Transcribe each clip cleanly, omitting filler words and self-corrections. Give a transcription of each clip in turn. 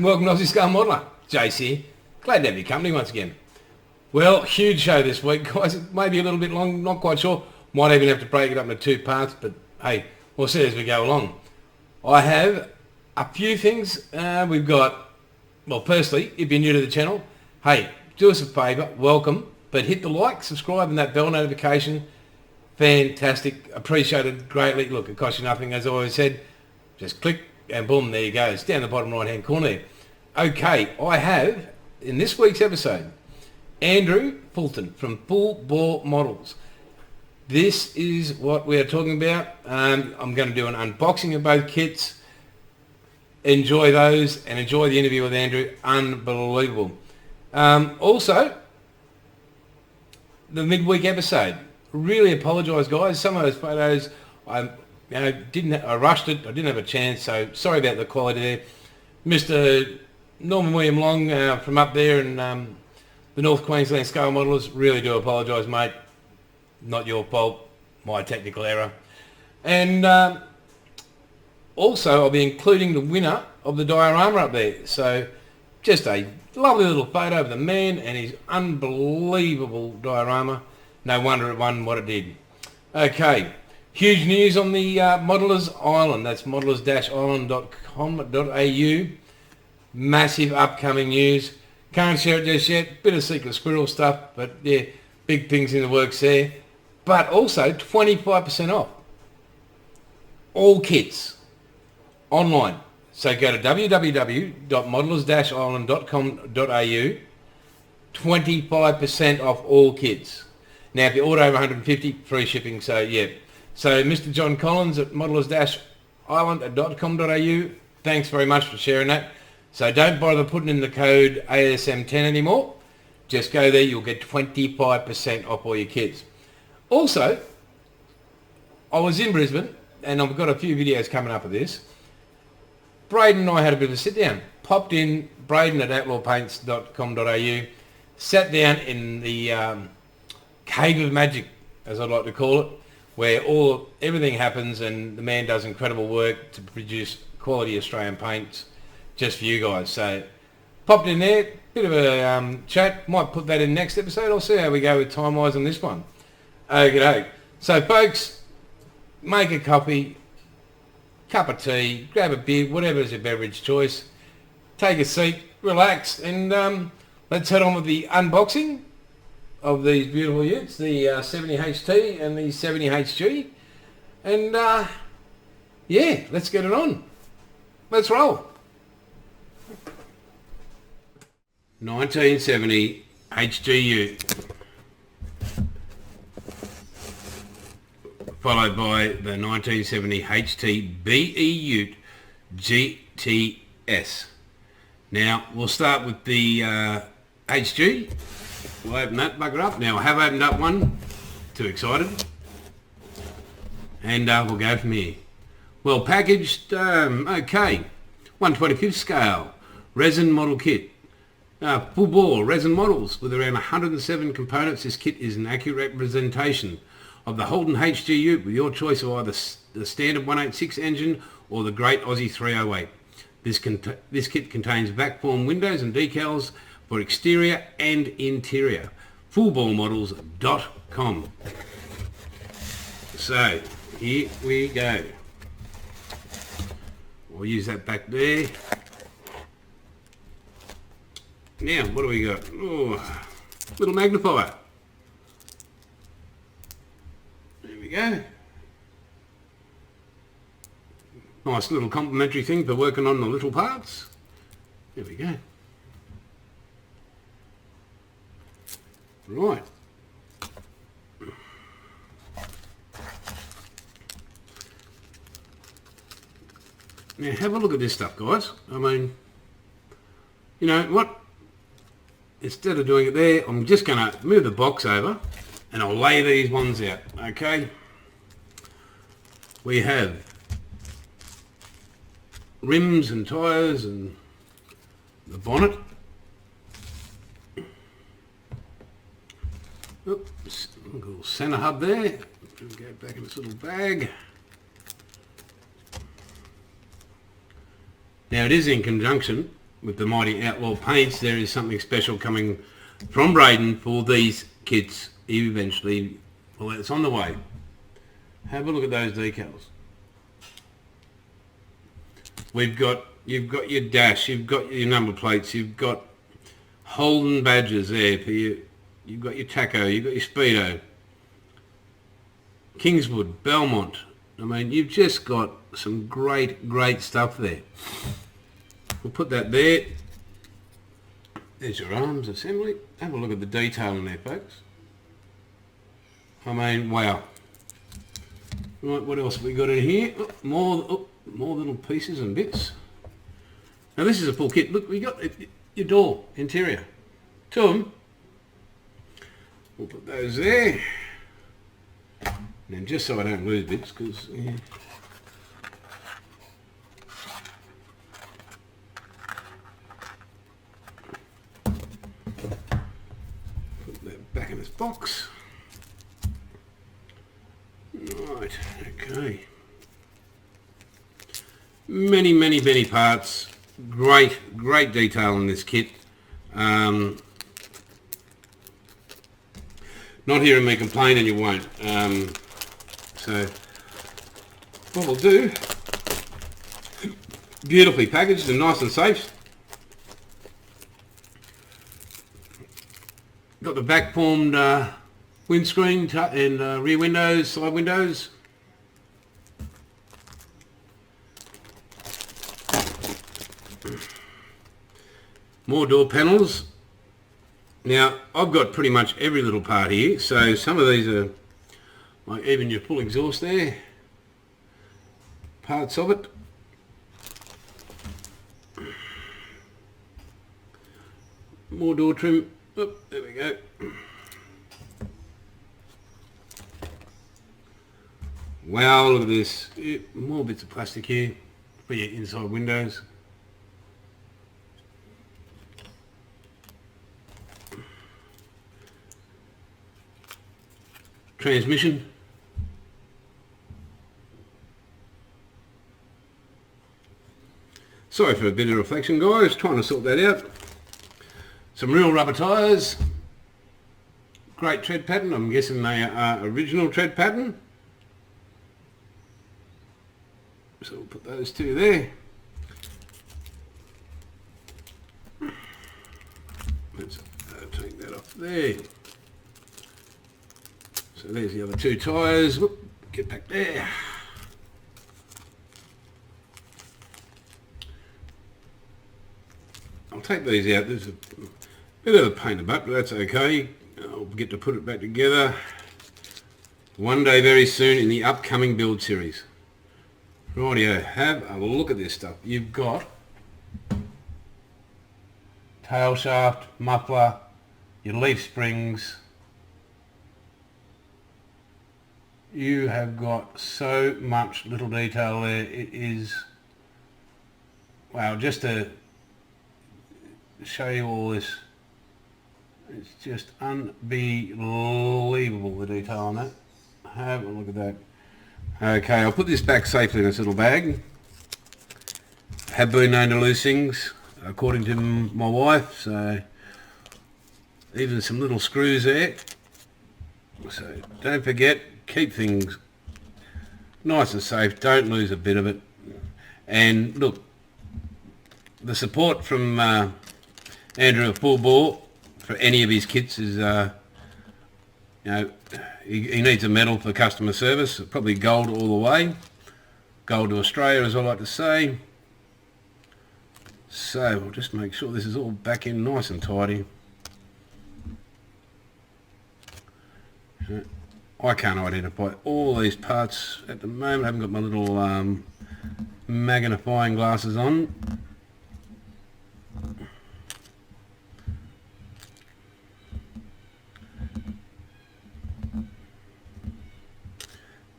and welcome to Aussie Scale Modeller. Jace here. Glad to have your company once again. Well, huge show this week, guys. Maybe a little bit long, not quite sure. Might even have to break it up into two parts, but hey, we'll see as we go along. I have a few things. We've got, well, firstly, if you're new to the channel, hey, do us a favour, welcome, but hit the like, subscribe, and that bell notification. Fantastic, appreciated greatly. Look, it costs you nothing, as I always said. Just click and boom, there you go. It's down the bottom right hand corner there. Okay, I have, in this week's episode, Andrew Fulton from Fulbore Models. This is what we're talking about. I'm going to do an unboxing of both kits. Enjoy those and enjoy the interview with Andrew. Unbelievable. Also, the midweek episode. Really apologise, guys. Some of those photos, I rushed it. I didn't have a chance, so sorry about the quality there. Mr. Norman William Long from up there in the North Queensland Scale Modelers, really do apologise, mate. Not your fault, my technical error. And also, I'll be including the winner of the diorama up there. So, just a lovely little photo of the man and his unbelievable diorama. No wonder it won what it did. Okay, huge news on the Modelers Island. That's modelers-island.com.au. Massive upcoming news. Can't share it just yet. Bit of secret squirrel stuff, but yeah, big things in the works there. But also 25% off all kits online. So go to www.modelers-island.com.au. 25% off all kits. Now, if you order over 150, free shipping. So yeah. So Mr. John Collins at modelers-island.com.au. Thanks very much for sharing that. So don't bother putting in the code ASM10 anymore. Just go there. You'll get 25% off all your kits. Also, I was in Brisbane, and I've got a few videos coming up of this. Braden and I had a bit of a sit down. Popped in, Braden at outlawpaints.com.au, sat down in the cave of magic, as I'd like to call it, where everything happens, and the man does incredible work to produce quality Australian paints just for you guys. So popped in there, bit of a chat. Might put that in next episode. I'll see how we go with time-wise on this one. Okay, so folks, make a coffee, cup of tea, grab a beer, whatever is your beverage choice. Take a seat, relax, and let's head on with the unboxing of these beautiful Utes, the 70HT and the 70HG. And yeah, let's get it on. Let's roll. 1970 HG Ute. Followed by the 1970 HT BE Ute GTS. Now, we'll start with the HG. We'll open that bugger up. Now, I have opened up one. Too excited. And we'll go from here. Well packaged, okay. 1/25th scale. Resin model kit. Fulbore resin models with around 107 components. This kit is an accurate representation of the Holden HG Ute with your choice of either the standard 186 engine or the great Aussie 308. This kit contains vac-form windows and decals for exterior and interior. Fulboremodels.com. So, here we go. We'll use that back there. Now, what do we got? Oh, little magnifier. There we go. Nice little complimentary thing for working on the little parts. There we go. Right. Now have a look at this stuff, guys. I mean, you know what? Instead of doing it there, I'm just going to move the box over and I'll lay these ones out, okay? We have rims and tyres and the bonnet. Oops, a little centre hub there. Go back in this little bag. Now it is in conjunction with the mighty Outlaw paints, there is something special coming from Braden for these kits eventually. Well, it's on the way. Have a look at those decals. You've got your dash, you've got your number plates, you've got Holden badges there for you. You've got your taco, you've got your speedo, Kingswood, Belmont. I mean, you've just got some great stuff there. We'll put that there. There's your arms assembly. Have a look at the detail in there, folks. I mean, wow. Right, what else have we got in here? More little pieces and bits. Now this is a full kit. Look, we got your door, interior. Two of them. We'll put those there. And just so I don't lose bits, because... Yeah. Put that back in its box. Right, okay. Many parts. Great detail in this kit. Not hearing me complain, and you won't. So what we'll do, beautifully packaged and nice and safe. Got the back formed windscreen and rear windows, side windows. More door panels. Now I've got pretty much every little part here, so some of these are like even your full exhaust there, parts of it. More door trim. Oh, there we go. Wow, look at this. More bits of plastic here for your inside windows. Transmission. Sorry for a bit of reflection, guys, trying to sort that out. Some real rubber tyres. Great tread pattern. I'm guessing they are original tread pattern. So we'll put those two there. Let's take that off there. So there's the other two tyres. Whoop, get back there. I'll take these out. There's a bit of a pain in the butt, but that's okay. I'll get to put it back together one day very soon in the upcoming build series. Rightio, have a look at this stuff. You've got tail shaft, muffler, your leaf springs. You have got so much little detail there. It is, wow, just to show you all this, it's just unbelievable, the detail on that. Have a look at that. Okay, I'll put this back safely in this little bag. Have been known to lose things, according to my wife, so even some little screws there. So don't forget, keep things nice and safe, don't lose a bit of it. And look, the support from Andrew at Fulbore for any of his kits is, you know, he needs a medal for customer service, probably gold all the way. Gold to Australia, as I like to say. So we'll just make sure this is all back in nice and tidy. I can't identify all these parts at the moment. I haven't got my little magnifying glasses on.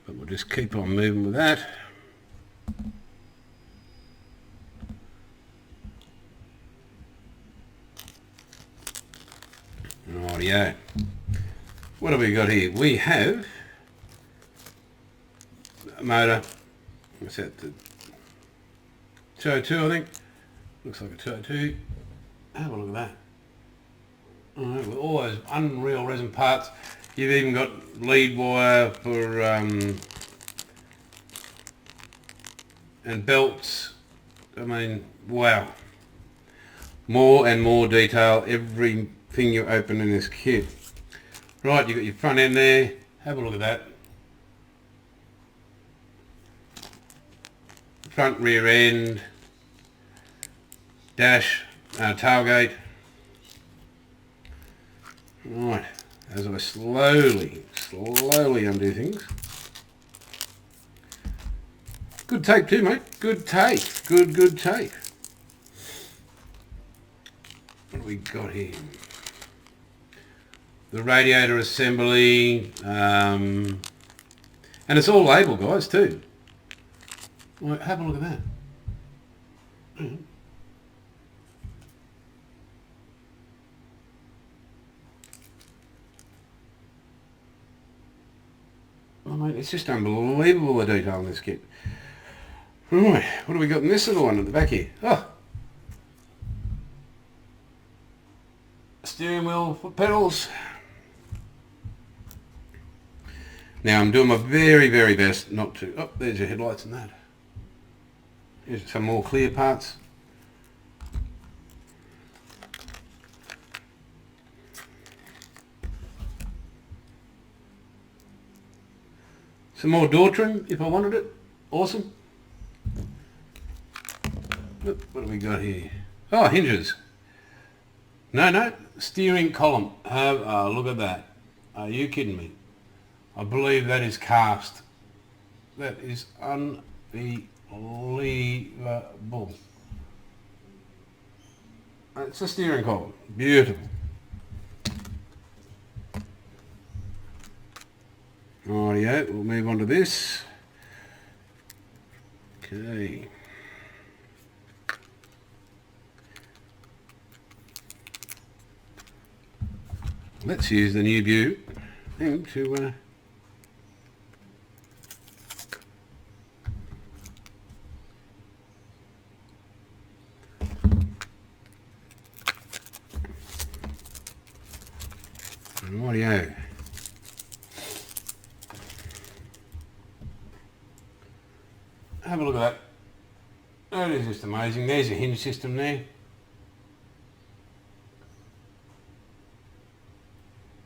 But we'll just keep on moving with that. Rightio. What have we got here? We have a motor. What's that? The 202, I think. Looks like a 202. Have a look at that. Alright, with all those unreal resin parts. You've even got lead wire for and belts. I mean, wow. More and more detail, everything you open in this kit. Right, you've got your front end there. Have a look at that. Front, rear end, dash, tailgate. Right, as I slowly undo things. Good tape too, mate. Good tape. Good tape. What do we got here? The Radiator Assembly. And it's all label, guys, too. Right, have a look at that. Oh, mate, it's just unbelievable the detail in this kit. Right, what do we got in this little one at the back here? Oh, steering wheel, foot pedals. Now I'm doing my very best not to. Oh, there's your headlights and that. Here's some more clear parts. Some more door trim if I wanted it. Awesome. Look, what do we got here? Oh, hinges. No, steering column. Look at that. Are you kidding me? I believe that is cast. That is unbelievable. It's a steering column. Beautiful. Rightio, we'll move on to this. Okay. Let's use the new view thing to rightio. Have a look at that. That is just amazing. There's a hinge system there.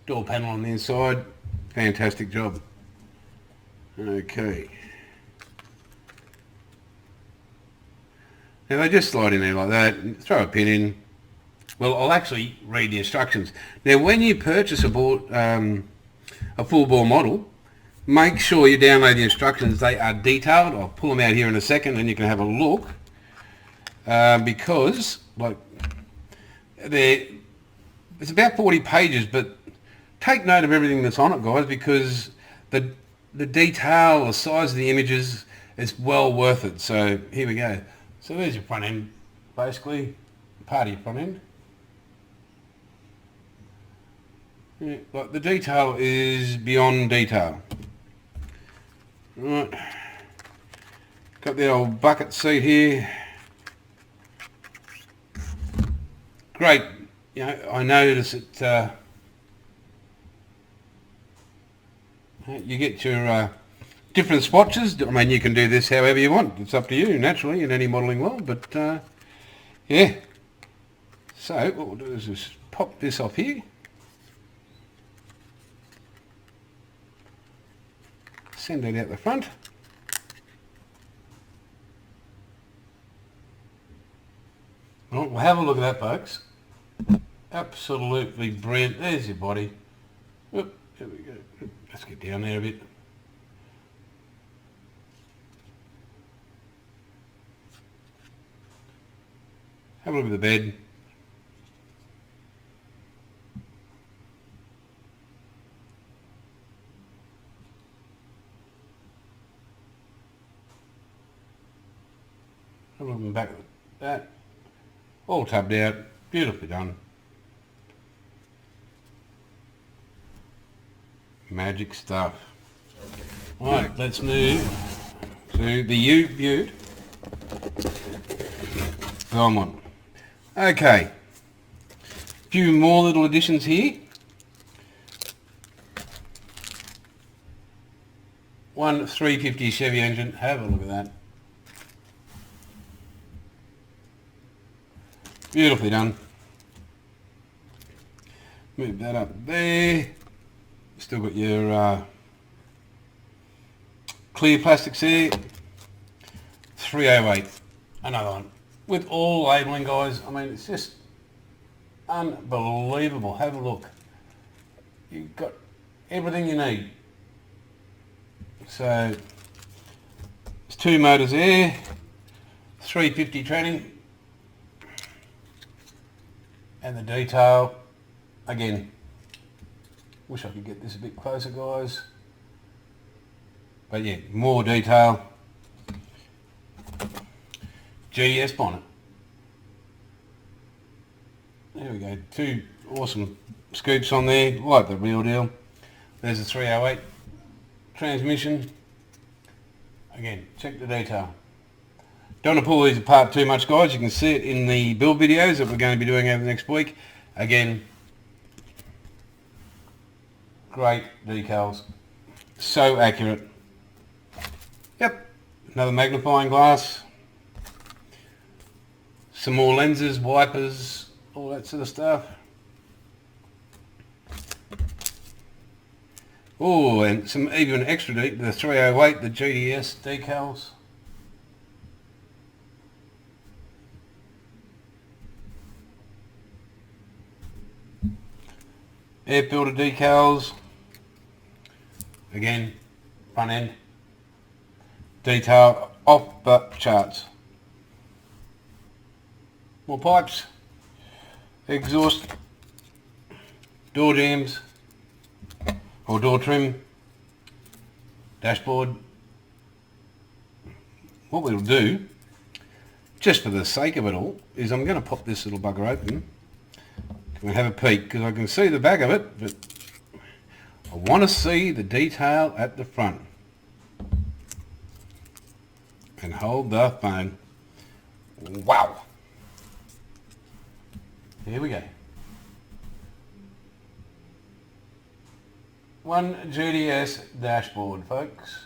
Door panel on the inside. Fantastic job. Okay. Now they just slide in there like that and throw a pin in. Well, I'll actually read the instructions. Now when you purchase a Fulbore model, make sure you download the instructions. They are detailed. I'll pull them out here in a second and you can have a look. Because, like, it's about 40 pages, but take note of everything that's on it, guys, because the detail, the size of the images, it's well worth it. So here we go. So there's your front end, basically, part of your front end. Yeah, like the detail is beyond detail. Right, got the old bucket seat here. Great, you know, I notice it. You get your different swatches. I mean, you can do this however you want. It's up to you, naturally, in any modelling world. But yeah. So what we'll do is just pop this off here. Send it out the front. Well, we'll have a look at that, folks. Absolutely brilliant. There's your body. Oop, there we go. Let's get down there a bit. Have a look at the bed. Have a look at the back of that. All tubbed out. Beautifully done. Magic stuff. Right, let's move to the Ute. Come on. Okay, a few more little additions here. One 350 Chevy Engine, have a look at that. Beautifully done. Move that up there. Still got your clear plastics there. 308, another one. With all labelling, guys, I mean, it's just unbelievable. Have a look. You've got everything you need. So, there's two motors there, 350 training, and the detail, again, wish I could get this a bit closer, guys, but yeah, more detail. GS bonnet. There we go, two awesome scoops on there, like the real deal. There's a 308 transmission. Again, check the detail. Don't want to pull these apart too much, guys. You can see it in the build videos that we're going to be doing over the next week. Again, great decals. So accurate. Yep, another magnifying glass. Some more lenses, wipers, all that sort of stuff. Oh, and some even extra deep, the 308, the GDS decals. Air filter decals. Again, front end. Detail off the charts. More pipes. Exhaust. Door jambs. Or door trim, dashboard. What we'll do, just for the sake of it all, is I'm going to pop this little bugger open and have a peek, because I can see the back of it, but I want to see the detail at the front. And hold the phone. Wow. Here we go. One GDS dashboard, folks.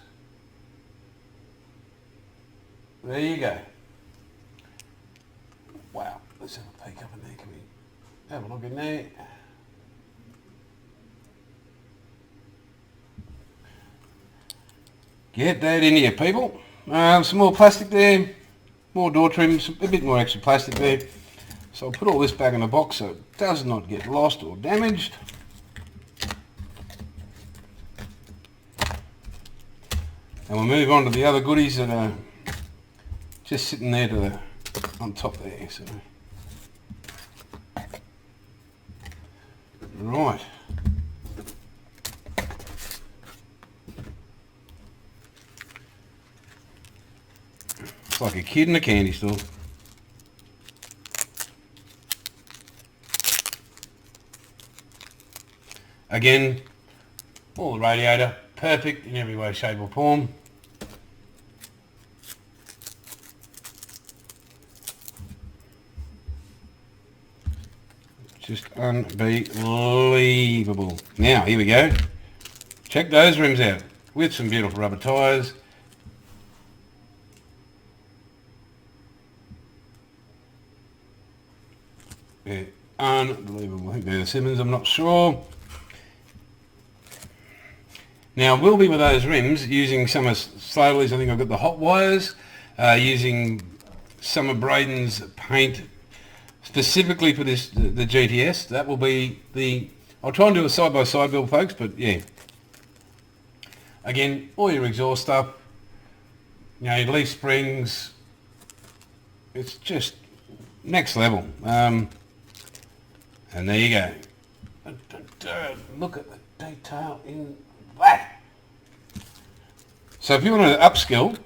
There you go. Wow, let's have a peek up in there. Can we have a look in there? Get that in here, people. Some more plastic there, more door trims, a bit more extra plastic there. So I'll put all this back in the box so it does not get lost or damaged. And we'll move on to the other goodies that are just sitting there to the, on top there. So. Right. It's like a kid in a candy store. Again, all the radiator, perfect in every way, shape or form. Just unbelievable. Now, here we go. Check those rims out with some beautiful rubber tyres. Yeah, unbelievable. I think they're the Simmons, I'm not sure. Now, we'll be with those rims using some of Slowly's, I think I've got the hot wires, using some of Braden's paint specifically for this, the GTS. That will be the, I'll try and do a side-by-side build, folks, but yeah. Again, all your exhaust stuff, you know, your leaf springs, it's just next level. And there you go. Look at the detail in that. So if you want to upskill,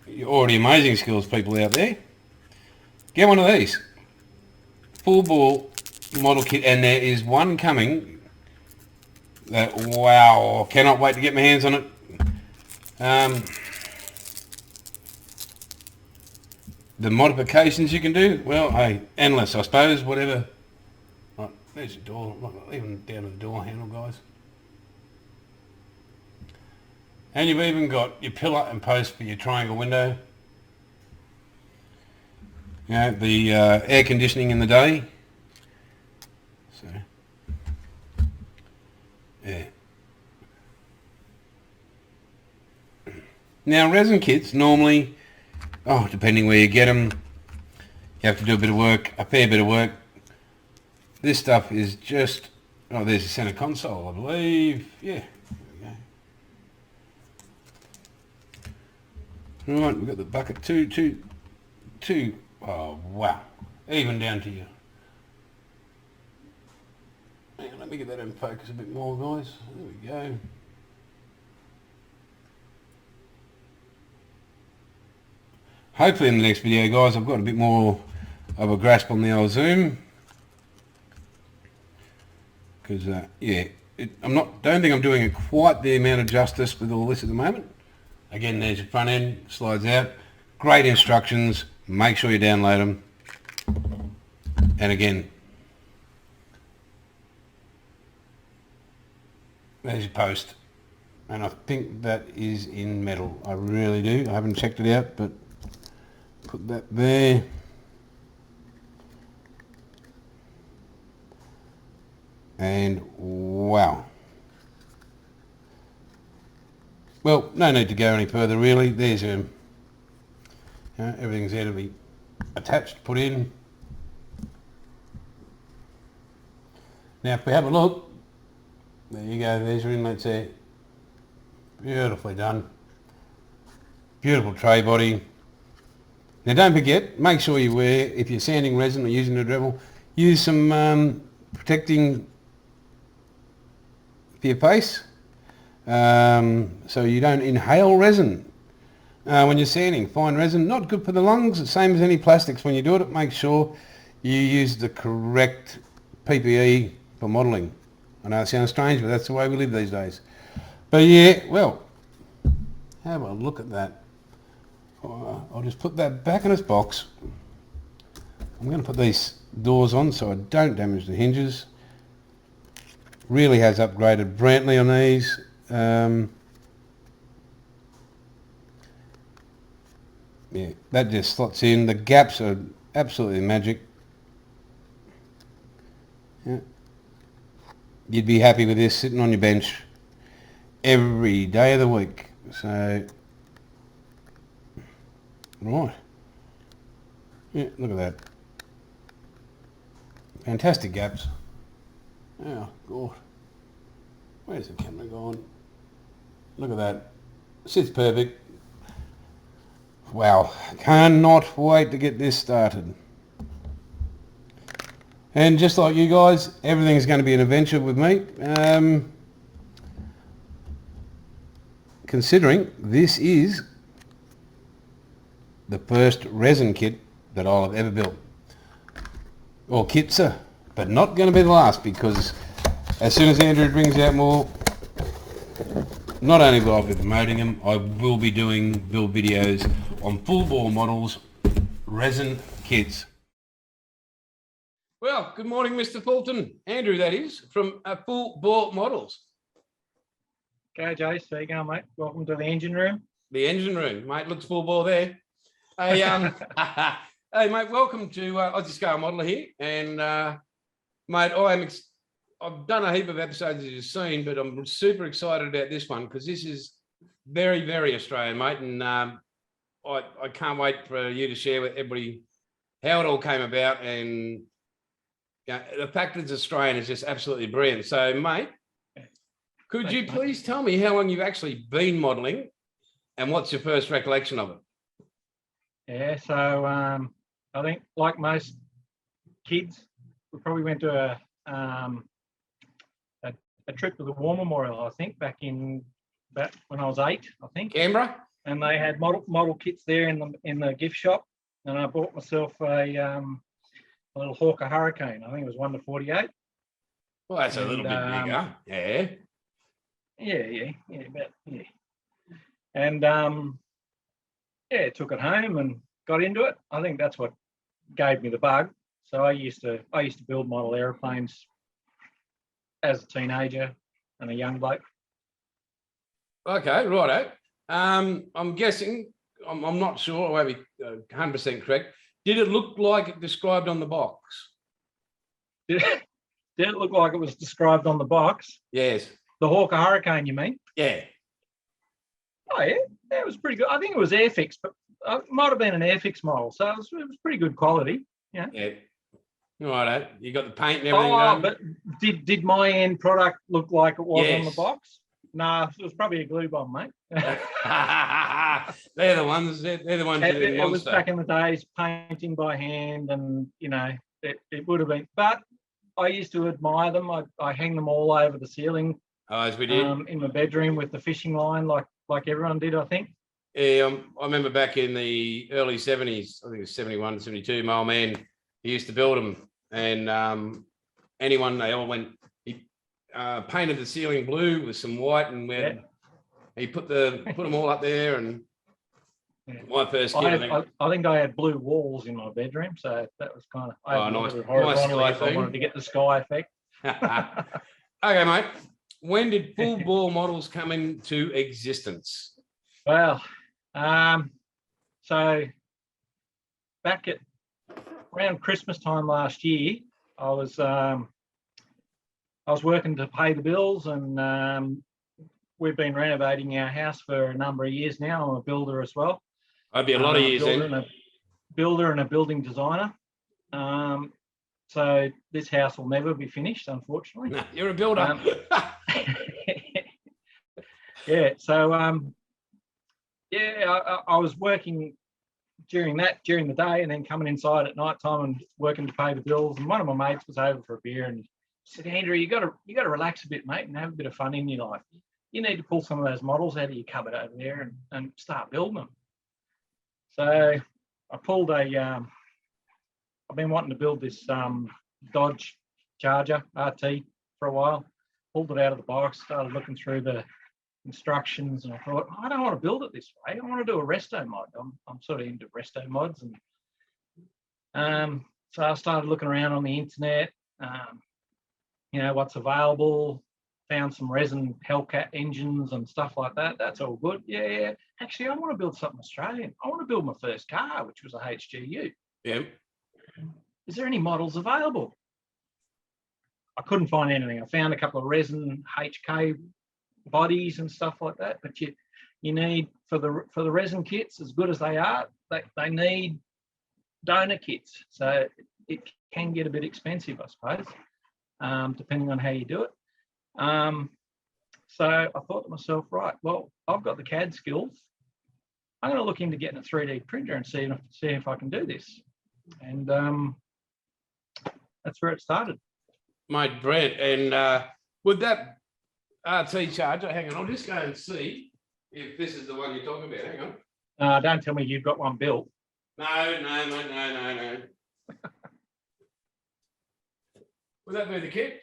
you're already amazing skills people out there, get one of these. Fulbore model kit, and there is one coming that, wow, cannot wait to get my hands on it. the modifications you can do, well, hey, endless, I suppose, whatever. Right, there's your door. Look, even down to the door handle, guys. And you've even got your pillar and post for your triangle window. You know, the air conditioning in the day. So, yeah. Now, resin kits normally, depending where you get them, you have to do a bit of work, a fair bit of work. This stuff is just, there's the center console, I believe. Yeah, there we go. Right, we've got the bucket, two. Oh, wow. Even down to you. Hang on, let me get that in focus a bit more, guys. There we go. Hopefully in the next video, guys, I've got a bit more of a grasp on the old zoom. Because, don't think I'm doing it quite the amount of justice with all this at the moment. Again, there's your front end, slides out. Great instructions. Make sure you download them. And again, there's your post. And I think that is in metal. I really do. I haven't checked it out, but put that there. And wow. Well, no need to go any further really. There's everything's there to be attached, put in. Now if we have a look, there you go, there's your inlets there. Beautifully done. Beautiful tray body. Now don't forget, make sure you wear, if you're sanding resin or using a Dremel, use some protecting for your face, so you don't inhale resin when you're sanding. Fine resin, not good for the lungs, the same as any plastics. When you do it, make sure you use the correct PPE for modelling. I know it sounds strange, but that's the way we live these days. But yeah, well, have a look at that. I'll just put that back in its box. I'm going to put these doors on so I don't damage the hinges. Really has upgraded Brantley on these. Yeah, that just slots in. The gaps are absolutely magic. Yeah. You'd be happy with this sitting on your bench every day of the week. So, right. Yeah, look at that. Fantastic gaps. Oh, God. Where's the camera gone? Look at that. Sits perfect. Wow. Cannot wait to get this started. And just like you guys, everything's going to be an adventure with me. Considering this is the first resin kit that I'll have ever built. Or kits are. But not going to be the last, because as soon as Andrew brings out more, not only will I be promoting them, I will be doing build videos on Fulbore models, resin kits. Well, good morning, Mr. Fulton. Andrew, that is, from Fulbore Models. Okay, Jace, how you going, mate? Welcome to the engine room. The engine room, mate. Looks full bore there. Hey, hey, mate. Welcome to Aussie Scale Modeler here, and mate, I've done a heap of episodes as you've seen, but I'm super excited about this one because this is very, very Australian, mate, and I can't wait for you to share with everybody how it all came about, and the fact that it's Australian is just absolutely brilliant. So, mate. Could you please tell me how long you've actually been modelling and what's your first recollection of it? Yeah, so I think like most kids, we probably went to a trip to the War Memorial, I think, back when I was 8, I think. Canberra? And they had model kits there in the gift shop, and I bought myself a little Hawker Hurricane. I think it was 1:48. Well, that's a little bit bigger. Yeah. Yeah. And took it home and got into it. I think that's what gave me the bug. So I used to build model aeroplanes as a teenager and a young bloke. Okay, righto. I'm guessing, I'm not sure, I may be 100% correct. Did it look like it described on the box? Did it look like it was described on the box? Yes. The Hawker Hurricane, you mean? Yeah. Oh, yeah. That was pretty good. I think it was Airfix, but it might have been an Airfix model. So it was pretty good quality. Yeah. Yeah. Righto. You got the paint and everything done? But did my end product look like it was on the box? Nah, it was probably a glue bomb, mate. They're the ones. They're the ones. It was back in the days, painting by hand, and it would have been. But I used to admire them. I hang them all over the ceiling. Oh, as we did in my bedroom with the fishing line, like everyone did, I think. Yeah, I remember back in the early 70s. I think it was 71, 72. My old man, he used to build them, and they all went. Painted the ceiling blue with some white, and he put them all up there. And my first kid, I think I had blue walls in my bedroom, so that was kind of nice sky thing. I wanted to get the sky effect. Okay, mate. When did full bore models come into existence? Well, so back at around Christmas time last year, I was working to pay the bills, and we've been renovating our house for a number of years now. I'm a builder as well. I'd be a lot of years then. A builder and a building designer. So this house will never be finished, unfortunately. No, you're a builder. Yeah. So I was working during the day, and then coming inside at night time and working to pay the bills. And one of my mates was over for a beer and said, "Andrew, you got to relax a bit, mate, and have a bit of fun in your life. You need to pull some of those models out of your cupboard over there and start building them." So I pulled I've been wanting to build this Dodge Charger RT for a while. Pulled it out of the box, started looking through the instructions, and I thought, I don't want to build it this way. I want to do a resto mod. I'm sort of into resto mods, and so I started looking around on the internet. What's available. Found some resin Hellcat engines and stuff like that. That's all good. Yeah. Actually, I want to build something Australian. I want to build my first car, which was a HGU. Yeah. Is there any models available? I couldn't find anything. I found a couple of resin HK bodies and stuff like that, but you need for the resin kits, as good as they are, they need donor kits. So it can get a bit expensive, I suppose, depending on how you do it. So I thought to myself, right, well, I've got the CAD skills. I'm going to look into getting a 3D printer and see if I can do this. And that's where it started. Mate, Brent, and with that RT Charger, hang on, I'll just go and see if this is the one you're talking about. Hang on. Don't tell me you've got one built. No, mate, no. Would that be the kit?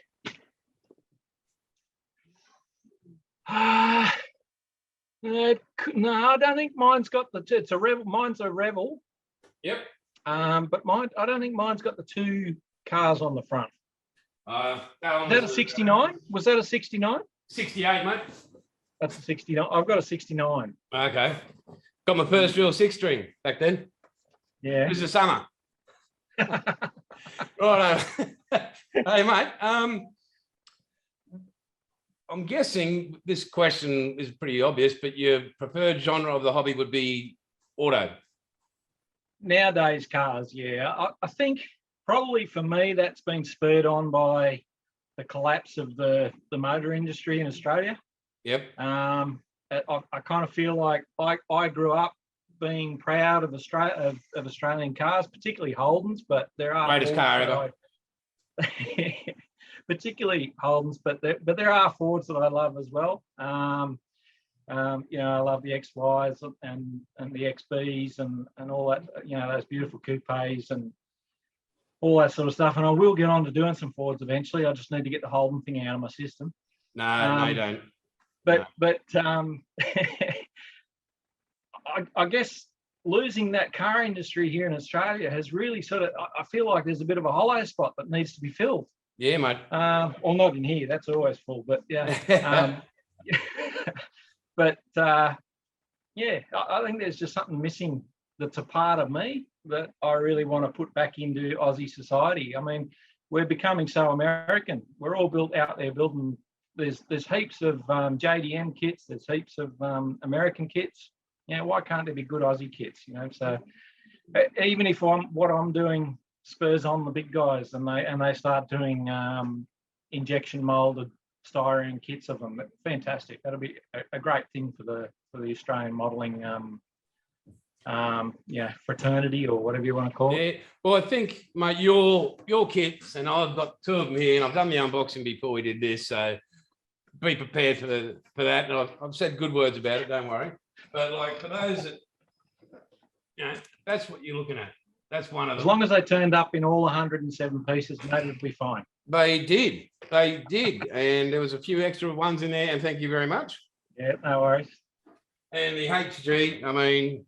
No, I don't think mine's got it's a Rebel. Mine's a Rebel. Yep. But I don't think mine's got the two cars on the front. Is that a 69? Was that a 69? 68, mate. That's a 69. I've got a 69. Okay. Got my first real 6-string back then. Yeah. This is summer. Right. Hey, mate. I'm guessing this question is pretty obvious, but your preferred genre of the hobby would be auto. Nowadays, cars, yeah. I think probably for me that's been spurred on by the collapse of the motor industry in Australia. Yep. I kind of feel like I grew up being proud of Australian cars, particularly Holdens, but there are greatest car ever. Particularly Holdens, but there are Fords that I love as well. I love the XYs and the XBs and all that. Those beautiful coupes and all that sort of stuff. And I will get on to doing some Fords eventually. I just need to get the Holden thing out of my system. No, you don't. But I guess losing that car industry here in Australia has really sort of, I feel like there's a bit of a hollow spot that needs to be filled. Yeah, mate. Well, not in here. That's always full, but yeah. But yeah, I think there's just something missing that's a part of me that I really want to put back into Aussie society. I mean, we're becoming so American. We're all built out there building. There's heaps of JDM kits. There's heaps of American kits. You know, why can't there be good Aussie kits? You know, so even if what I'm doing spurs on the big guys and they start doing injection molded styrene kits of them, fantastic. That'll be a great thing for the Australian modelling fraternity or whatever you want to call it. Yeah, well, I think, mate, your kits, and I've got 2 of them here, and I've done the unboxing before we did this, so be prepared for that. And I've said good words about it, don't worry. But like for those that, you know, that's what you're looking at. That's one of them. As long as they turned up in all 107 pieces, mate, it'd be fine. They did, and there was a few extra ones in there, and thank you very much. Yeah, no worries. And the HG, I mean,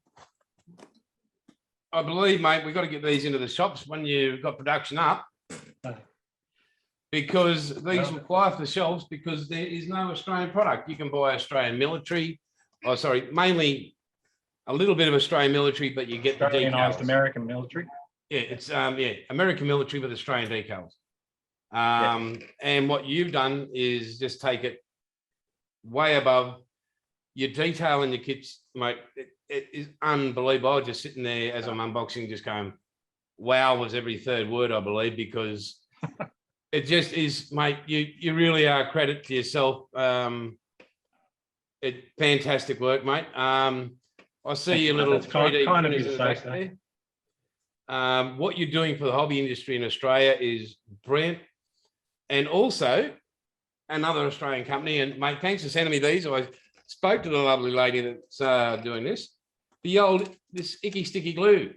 I believe, mate, we've got to get these into the shops when you've got production up, because these require for the shelves, because there is no Australian product. You can buy Australian military, mainly a little bit of Australian military, but you get the decals. American military. Yeah, it's American military with Australian decals. And what you've done is just take it way above your detail in your kits, mate. It is unbelievable. I was just sitting there as I'm unboxing, just going, wow, was every third word, I believe, because it just is, mate, you really are credit to yourself. Fantastic work, mate. I see your little 3D printers in the back there. What you're doing for the hobby industry in Australia is brilliant. And also another Australian company, and mate, thanks for sending me these. I spoke to the lovely lady that's doing this. This Ickysticky glue.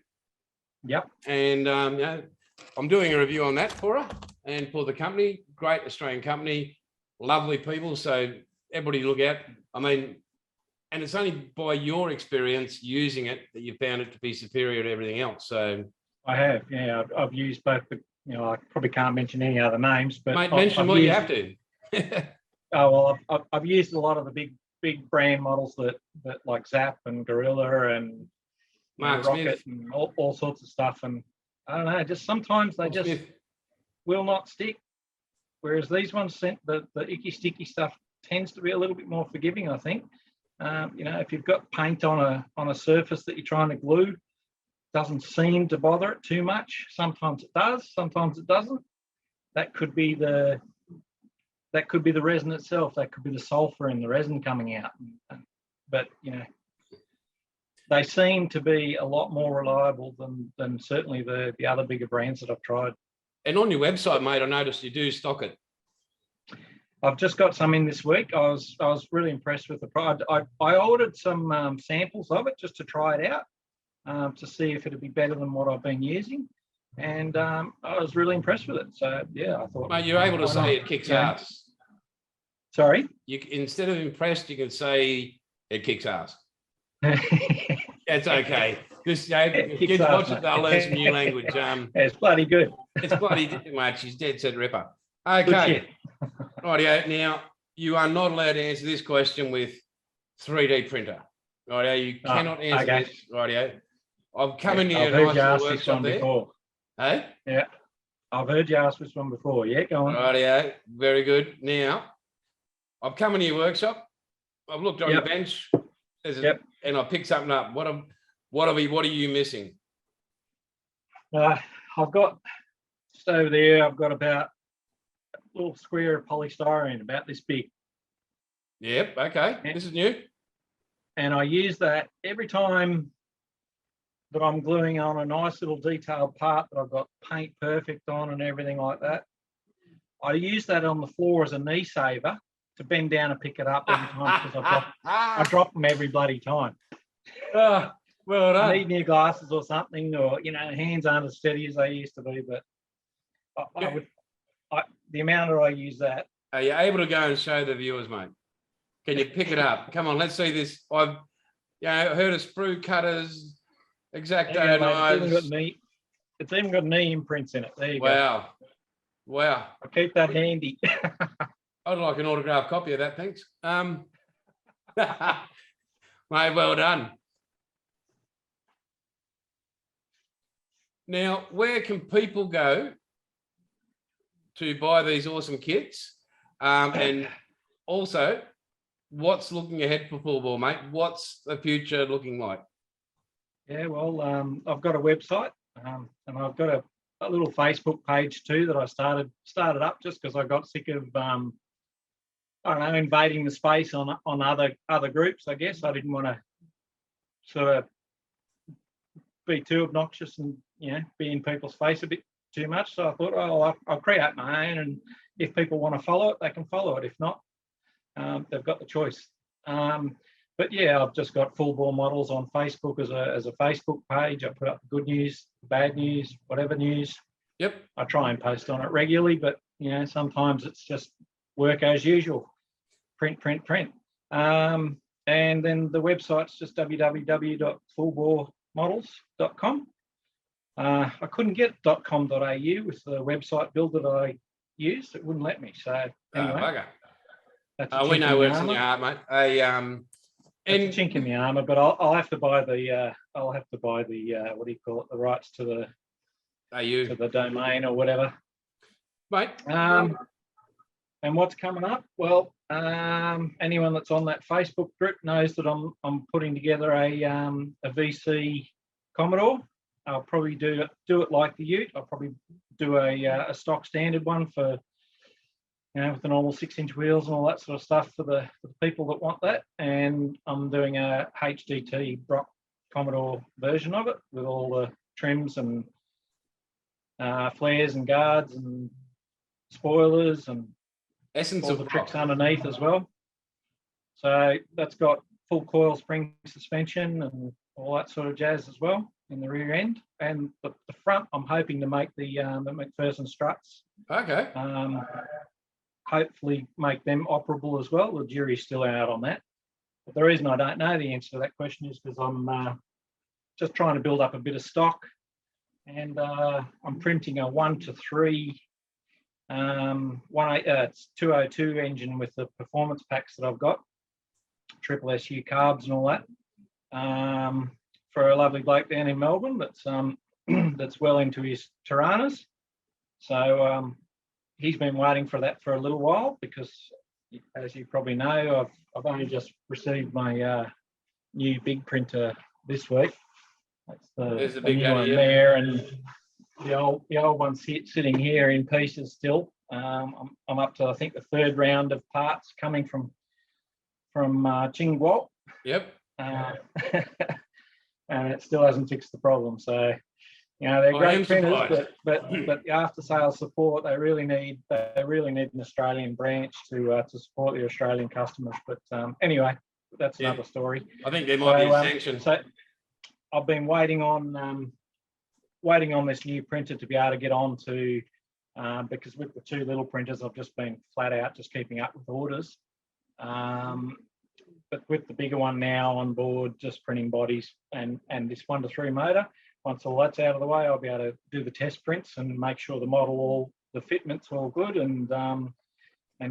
Yep. And I'm doing a review on that for her and for the company. Great Australian company, lovely people. So everybody look out. I mean, and it's only by your experience using it that you found it to be superior to everything else. So I have, yeah. I've used both. I probably can't mention any other names, but mate, mention what you have to. I've used a lot of the big brand models that like Zap and Gorilla and Rocket and all sorts of stuff. And I don't know, just sometimes they just will not stick. Whereas these ones, the Ickysticky stuff tends to be a little bit more forgiving, I think. If you've got paint on a surface that you're trying to glue, doesn't seem to bother it too much. Sometimes it does, sometimes it doesn't. That could be the resin itself. That could be the sulfur in the resin coming out. But they seem to be a lot more reliable than certainly the other bigger brands that I've tried. And on your website, mate, I noticed you do stock it. I've just got some in this week. I was really impressed with the product. I ordered some samples of it just to try it out, to see if it'd be better than what I've been using. And I was really impressed with it. So yeah, I thought. Mate, you're able to say it kicks ass. Sorry? Instead of impressed, you can say it kicks ass. It's okay. Just kids watch it, they'll learn some new language. It's bloody good. It's bloody much. She's dead set ripper. Okay. Rightio. Now, you are not allowed to answer this question with 3D printer. Rightio. You cannot answer this. Rightio. I've come into your nice little workshop there. Before. Hey? Yeah. I've heard you ask this one before. Yeah, go on. Rightio. Very good. Now, I've come into your workshop. I've looked on your bench. And I picked something up. What are you missing? I've got just over there. I've got about a little square of polystyrene about this big. Yep. Okay. This is new. And I use that every time that I'm gluing on a nice little detailed part that I've got paint perfect on and everything like that. I use that on the floor as a knee saver to bend down and pick it up every time because I drop them every bloody time. Well done. I need new glasses or something, or hands aren't as steady as they used to be. But the amount that I use that. Are you able to go and show the viewers, mate? Can you pick it up? Come on, let's see this. I've heard of sprue cutters, Exacto There you go, mate. knives. It's even got knee imprints in it. There you go. Wow. Wow. I'll keep that handy. I'd like an autographed copy of that, thanks. Mate, well done. Now, where can people go to buy these awesome kits? And also, what's looking ahead for Fulbore, mate? What's the future looking like? Yeah, well, I've got a website, and I've got a little Facebook page too that I started up just because I got sick of I don't know, invading the space on other groups. I guess I didn't want to sort of be too obnoxious and be in people's face a bit too much. So I thought, oh, I'll create my own, and if people want to follow it, they can follow it. If not, they've got the choice. But yeah, I've just got Fulbore models on Facebook as a Facebook page. I put up the good news, bad news, whatever news. Yep. I try and post on it regularly, but sometimes it's just work as usual. Print. And then the website's just www.fulboremodels.com. I couldn't get .com.au with the website builder that I used. It wouldn't let me. So anyway, we know where it's in your heart, mate. It's a chink in the armour, but I'll have to buy the what do you call it? The rights to the domain or whatever, mate. And what's coming up? Well, anyone that's on that Facebook group knows that I'm putting together a VC Commodore. I'll probably do it like the Ute. I'll probably do a stock standard one for with the normal 6-inch wheels and all that sort of stuff for the people that want that. And I'm doing a HDT Brock Commodore version of it with all the trims and flares and guards and spoilers and all the tricks underneath as well. So that's got full coil spring suspension and all that sort of jazz as well in the rear end. And the front, I'm hoping to make the McPherson struts. Okay. Hopefully make them operable as well. The jury's still out on that. But the reason I don't know the answer to that question is because I'm just trying to build up a bit of stock, and I'm printing a 1:3 it's 202 engine with the performance packs that I've got, triple SU carbs and all that, for a lovely bloke down in Melbourne that's well into his Tiranas. So he's been waiting for that for a little while because, as you probably know, I've only just received my new big printer this week. That's the new one there, and the old one's sitting here in pieces still. I'm up to, I think, the third round of parts coming from Qingguo. Yep. And it still hasn't fixed the problem. So, they're great printers, but the after sales support, they really need an Australian branch to support the Australian customers. But anyway, that's another story. I think there might be a sanction. So I've been waiting on this new printer to be able to get on to, because with the two little printers, I've just been flat out just keeping up with orders. But with the bigger one now on board, just printing bodies and this 1:3 motor. Once all that's out of the way, I'll be able to do the test prints and make sure the fitment's all good, and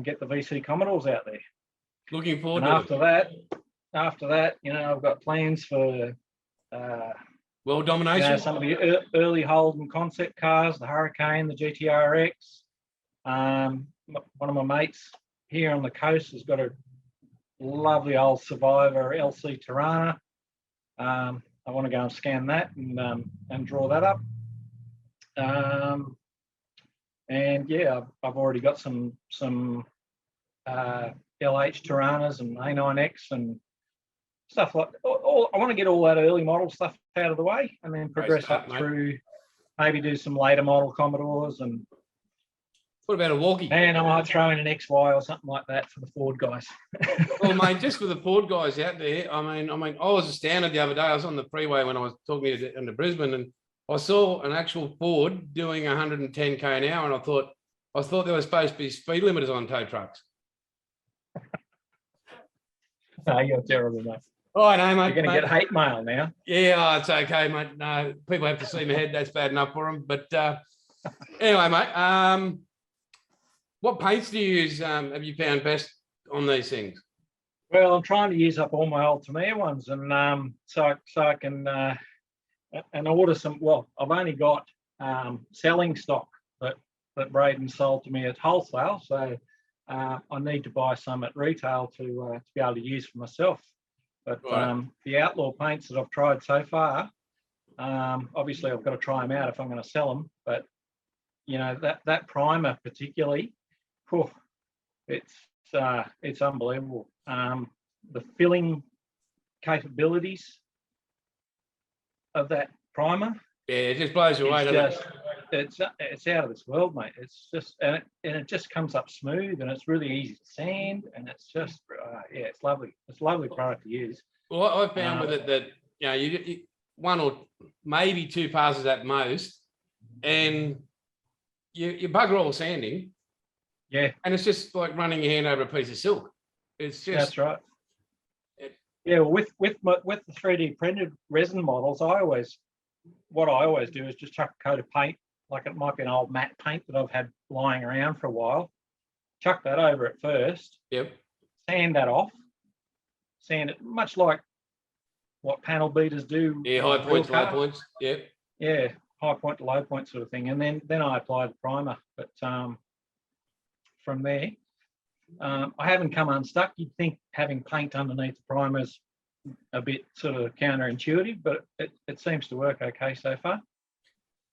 get the VC Commodores out there. Looking forward to it. After that, I've got plans for world domination. Some of the early Holden concept cars, the Hurricane, the GTRX. One of my mates here on the coast has got a lovely old Survivor LC Tirana. I want to go and scan that and draw that up. And yeah, I've already got some LH Tiranas and A9X and stuff like that. I want to get all that early model stuff out of the way and then progress up through, maybe do some later model Commodores. And what about a walkie? And I might throw in an XY or something like that for the Ford guys. Well, mate, just for the Ford guys out there, I mean, I was astounded the other day. I was on the freeway when I was talking into Brisbane, and I saw an actual Ford doing 110k an hour, and I thought there were supposed to be speed limiters on tow trucks. No, you're terrible, mate. Oh, I know, mate. You're going to get hate mail now. Yeah, it's okay, mate. No, people have to see my head. That's bad enough for them. But anyway, mate, what paints do you use? Have you found best on these things? Well, I'm trying to use up all my old Tamiya ones, and so I can and order some. Well, I've only got selling stock that Braden sold to me at wholesale, so I need to buy some at retail to be able to use for myself. But Right. the Outlaw paints that I've tried so far, obviously I've got to try them out if I'm going to sell them. But you know that primer particularly, whew, it's unbelievable. The filling capabilities of that primer, Yeah, it just blows you away, doesn't it? it's out of this world, mate. It's just and it just comes up smooth, and it's really easy to sand, and it's just yeah, it's lovely. It's a lovely product to use. Well, I found with it that you one or maybe two passes at most, and you bugger all sanding. Yeah, and it's just like running your hand over a piece of silk. It's just that's right. Yeah, well, with the 3D printed resin models, what I always do is just chuck a coat of paint, like it might be an old matte paint that I've had lying around for a while. Chuck that over it first. Yep. Sand that off. Sand it much like what panel beaters do. Yeah, high points, low points. Yep. Yeah, high point to low point sort of thing, and then I apply the primer. But from there, I haven't come unstuck. You'd think having paint underneath the primer is a bit sort of counterintuitive, but it seems to work okay so far.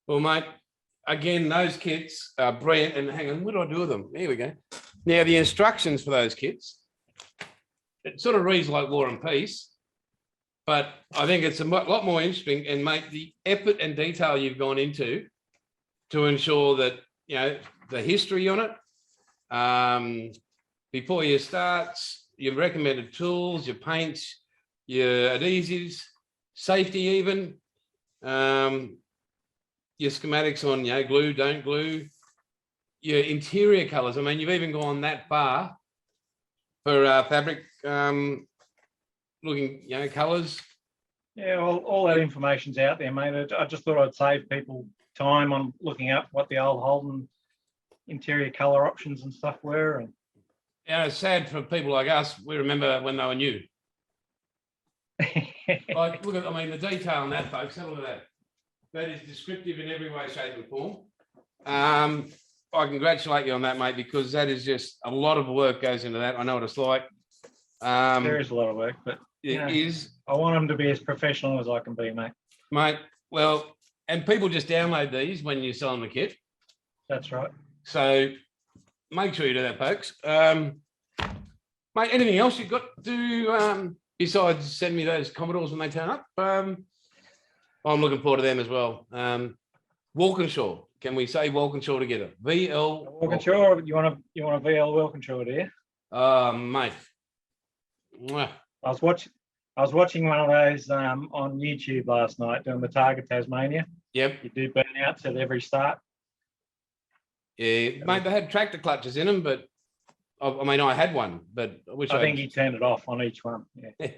Well, mate, again, those kits are Brent, and hang on, what do I do with them? Here we go. Now, the instructions for those kits, it sort of reads like War and Peace, but I think it's a lot more interesting, and mate, the effort and detail you've gone into to ensure that, the history on it, before you start, your recommended tools, your paints, your adhesives, safety even, your schematics on, glue, don't glue, your interior colors. I mean, you've even gone that far for fabric looking, colors. Yeah, all that information's out there, mate. I just thought I'd save people time on looking up what the old Holden interior color options and stuff were. And it's sad for people like us. We remember when they were new. Like, look at, the detail on that, folks. Have a look at that. That is descriptive in every way, shape, and form. I congratulate you on that, mate, because that is just a lot of work goes into that. I know what it's like. There is a lot of work, but it is. I want them to be as professional as I can be, mate. Mate, well, and people just download these when you sell them the kit. That's right. So make sure you do that, folks. Mate, anything else you've got to besides send me those Commodores when they turn up? I'm looking forward to them as well. Walkinshaw. Can we say Walkinshaw together? VL Walkinshaw. You want a VL Walkinshaw, do you? Mate. Mwah. I was watching one of those on YouTube last night doing the Target Tasmania. Yep. You do burnouts at every start. Yeah, mate, they had tractor clutches in them, but I had one, but I think he turned it off on each one. Yeah.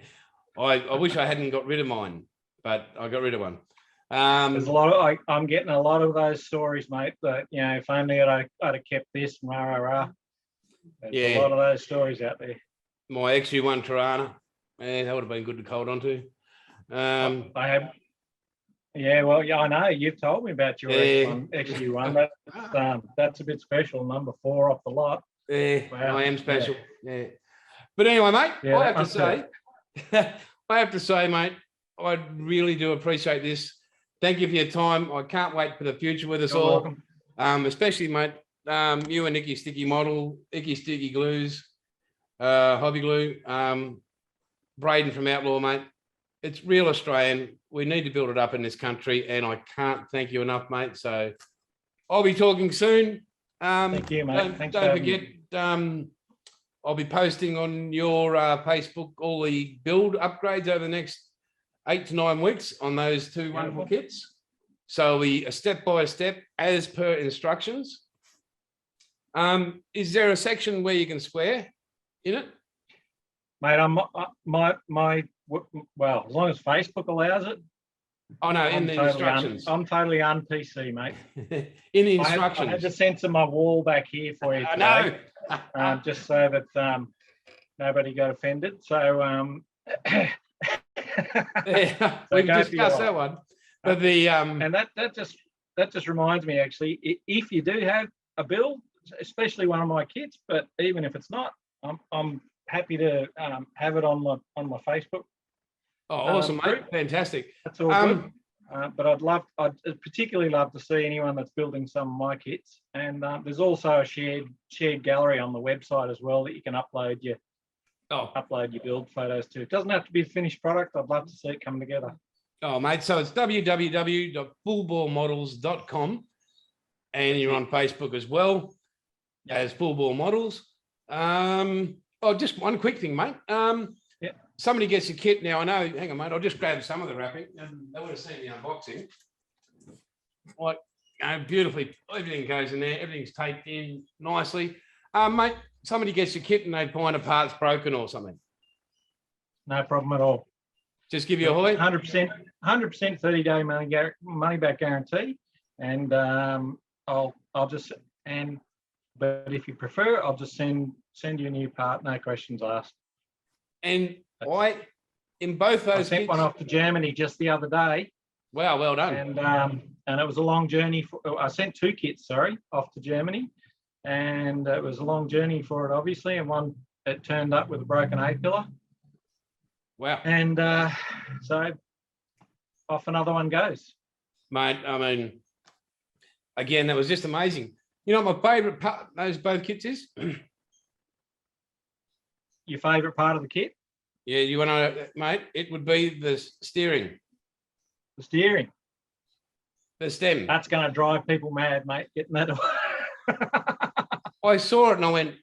I wish I hadn't got rid of mine, but I got rid of one. There's a lot of I'm getting a lot of those stories, mate. That if only I'd have kept this and rah. There's a lot of those stories out there. My XU1 Tirana, that would have been good to hold onto. I have. Yeah, well, I know you've told me about your XU1. That's a bit special. Number 4 off the lot. Yeah, wow. I am special. Yeah. But anyway, mate, I have to say, mate, I really do appreciate this. Thank you for your time. I can't wait for the future with us You're all. welcome. Especially, mate, you and Ickysticky model, Ickysticky glues, hobby glue, Braden from Outlaw, mate. It's real Australian. We need to build it up in this country, and I can't thank you enough, mate. So I'll be talking soon. Thank you, mate. Don't forget, I'll be posting on your Facebook all the build upgrades over the next 8 to 9 weeks on those 2 wonderful kits. So it'll be a step by step as per instructions. Is there a section where you can swear in it? Mate, my well, as long as Facebook allows it. Oh no, in the instructions. I'm totally un-PC, mate. In the instructions. I had to censor my wall back here for you today, just so that nobody got offended. So yeah, we've discussed that one. But the and that just reminds me, actually, if you do have a build, especially one of my kits, but even if it's not, I'm happy to have it on my Facebook. Oh, awesome, mate! Fantastic. That's all good. But I'd particularly love to see anyone that's building some of my kits. And there's also a shared gallery on the website as well that you can upload your build photos to. It doesn't have to be a finished product. I'd love to see it come together. Oh, mate. So it's www.fulboremodels.com, and you're on Facebook as well as Fulbore Models. Just one quick thing, mate. Somebody gets a kit now. I know. Hang on, mate. I'll just grab some of the wrapping, and they would have seen the unboxing. Like, beautifully, everything goes in there. Everything's taped in nicely. Mate, somebody gets a kit and they find a part's broken or something. No problem at all. Just give you a hoy. 100%, 30-day money back guarantee, and but if you prefer, I'll just send you a new part, no questions asked. And in both those, I sent kits, one off to Germany just the other day. Wow, well done. And it was a long journey. I sent 2 kits, off to Germany, and it was a long journey for it, obviously. And one, it turned up with a broken A-pillar. Wow. And so off another one goes. Mate, I mean, again, that was just amazing. You know what my favourite part of those both kits is? Your favourite part of the kit? Yeah, you want to, mate? It would be the steering. The steering. The stem. That's going to drive people mad, mate, getting that away. I saw it and I went,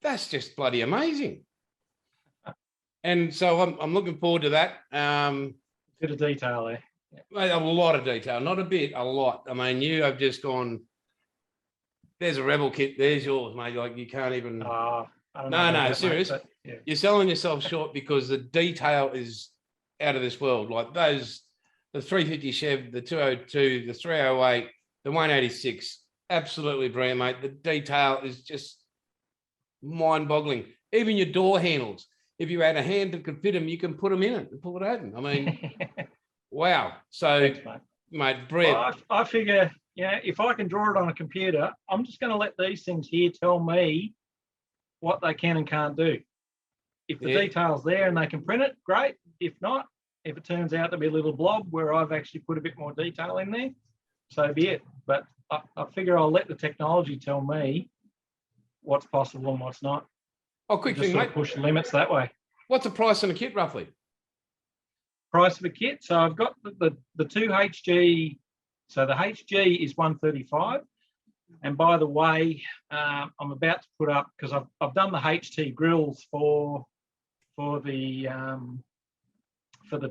that's just bloody amazing. And so I'm looking forward to that. Bit of detail there. Mate, a lot of detail, not a bit, a lot. I mean, you have just gone, there's a Rebel kit, there's yours, mate. Like, you can't even... No, serious. Mate, yeah. You're selling yourself short because the detail is out of this world. Like the 350 Chev, the 202, the 308, the 186, absolutely brilliant, mate. The detail is just mind-boggling. Even your door handles. If you had a hand that could fit them, you can put them in it and pull it open. I mean, wow. So, thanks, mate, brilliant. Well, I figure, if I can draw it on a computer, I'm just going to let these things here tell me what they can and can't do. If the detail's there and they can print it, great. If not, if it turns out to be a little blob where I've actually put a bit more detail in there, so be it. But I figure I'll let the technology tell me what's possible and what's not. Oh, quick thing, mate. Push the limits that way. What's the price on a kit, roughly? Price of a kit. So I've got the 2 HG. So the HG is 135. And by the way, I'm about to put up, because I've done the HT grills for the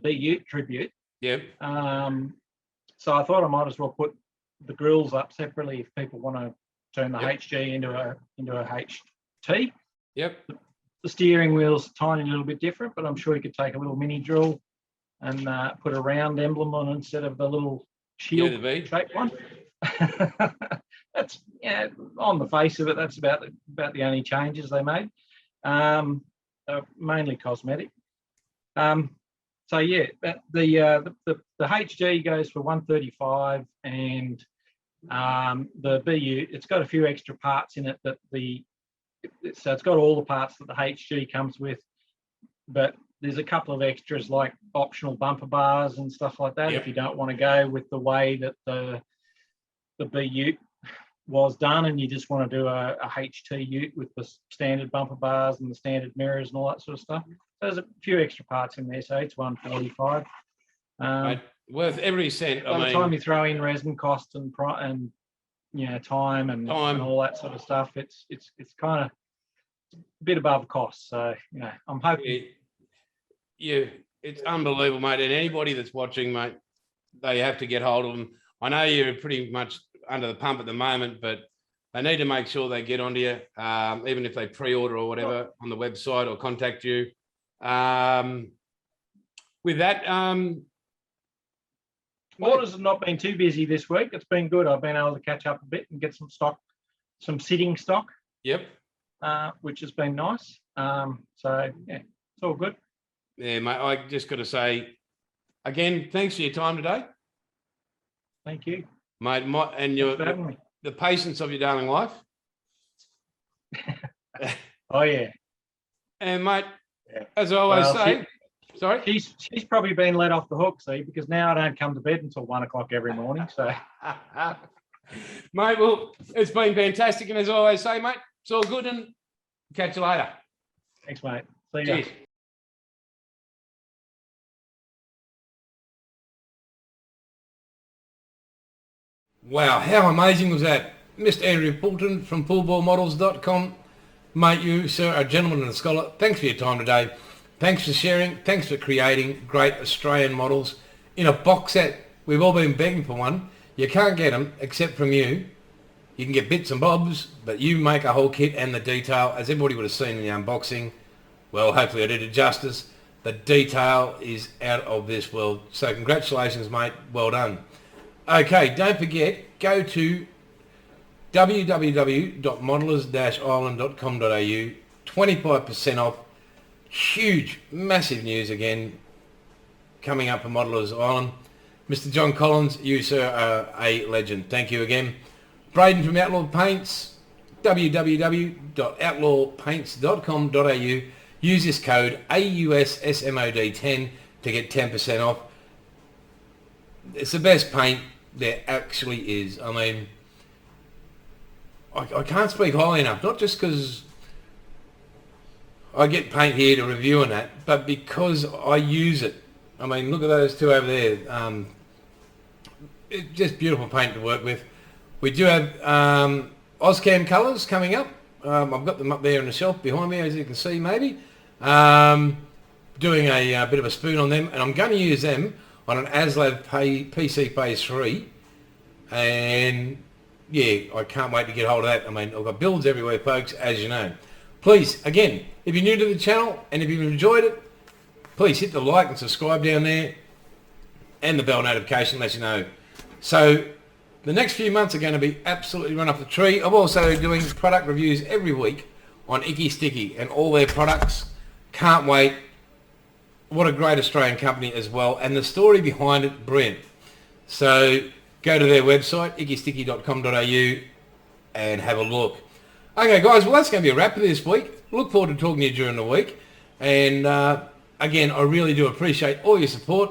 Ute tribute. Yep. So I thought I might as well put the grills up separately if people want to turn the HG into a HT. Yep. The steering wheel's a tiny little bit different, but I'm sure you could take a little mini drill and put a round emblem on instead of the little shield shaped one. That's on the face of it, that's about the only changes they made. Mainly cosmetic. So yeah, the HG goes for 135, and the BU, it's got a few extra parts in it that so it's got all the parts that the HG comes with, but there's a couple of extras like optional bumper bars and stuff like that. If you don't want to go with the way that the BU was done and you just want to do a HT Ute with the standard bumper bars and the standard mirrors and all that sort of stuff. There's a few extra parts in there, so it's 145. Worth every cent. By the time you throw in resin cost and time and all that sort of stuff, it's kind of a bit above cost. So I'm hoping. It's unbelievable, mate. And anybody that's watching, mate, they have to get hold of them. I know you're pretty much under the pump at the moment, but they need to make sure they get onto you, even if they pre-order or whatever on the website or contact you. with that, Orders have not been too busy this week. It's been good. I've been able to catch up a bit and get some stock, some sitting stock. Yep. Which has been nice. So yeah, it's all good. Yeah, mate. I just got to say, again, thanks for your time today. Thank you, mate. The patience of your darling wife. Oh yeah. And mate, as I always say, she's probably been let off the hook, see, because now I don't come to bed until 1 o'clock every morning. So, mate, well, it's been fantastic, and as I always say, mate, it's all good, and catch you later. Thanks, mate. See you. Cheers. Wow, how amazing was that? Mr. Andrew Poulton from FulboreModels.com. Mate, you, sir, are a gentleman and a scholar. Thanks for your time today. Thanks for sharing. Thanks for creating great Australian models in a box set. We've all been begging for one. You can't get them except from you. You can get bits and bobs, but you make a whole kit and the detail, as everybody would have seen in the unboxing. Well, hopefully I did it justice. The detail is out of this world. So congratulations, mate. Well done. Okay, don't forget, go to www.modelers-island.com.au, 25% off. Huge, massive news again coming up for Modelers Island. Mr. John Collins, you, sir, are a legend. Thank you again. Braden from Outlaw Paints, www.outlawpaints.com.au. Use this code AUSSMOD10 to get 10% off. It's the best paint there actually is. I mean, I can't speak highly enough, not just because I get paint here to review and that, but because I use it. I mean, look at those two over there. It's just beautiful paint to work with. We do have Auscam colours coming up. I've got them up there on the shelf behind me, as you can see maybe. Doing a bit of a spoon on them, and I'm going to use them on an ASLAB PC Phase 3. And yeah, I can't wait to get hold of that. I mean, I've got builds everywhere, folks, as you know. Please, again, if you're new to the channel and if you've enjoyed it, please hit the like and subscribe down there and the bell notification lets you know. So the next few months are going to be absolutely run off the tree. I'm also doing product reviews every week on Ickysticky and all their products. Can't wait. What a great Australian company as well. And the story behind it, Brent. So go to their website, ickysticky.com.au, and have a look. Okay, guys, well, that's going to be a wrap for this week. Look forward to talking to you during the week. And again, I really do appreciate all your support.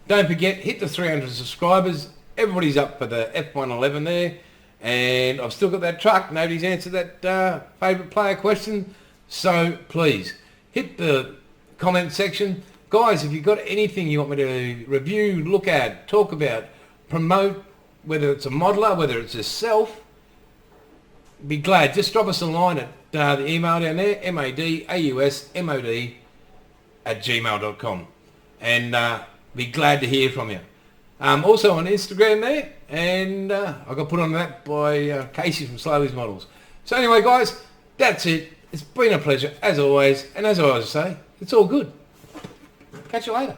Don't forget, hit the 300 subscribers. Everybody's up for the F111 there. And I've still got that truck. Nobody's answered that favourite player question. So please, hit the comment section. Guys, if you've got anything you want me to review, look at, talk about, promote, whether it's a modeler, whether it's yourself, be glad. Just drop us a line at the email down there, madausmod@gmail.com, and be glad to hear from you. Also on Instagram there, and I got put on that by Casey from Slowly's Models. So anyway, guys, that's it. It's been a pleasure as always, and as I always say, it's all good. Catch you later.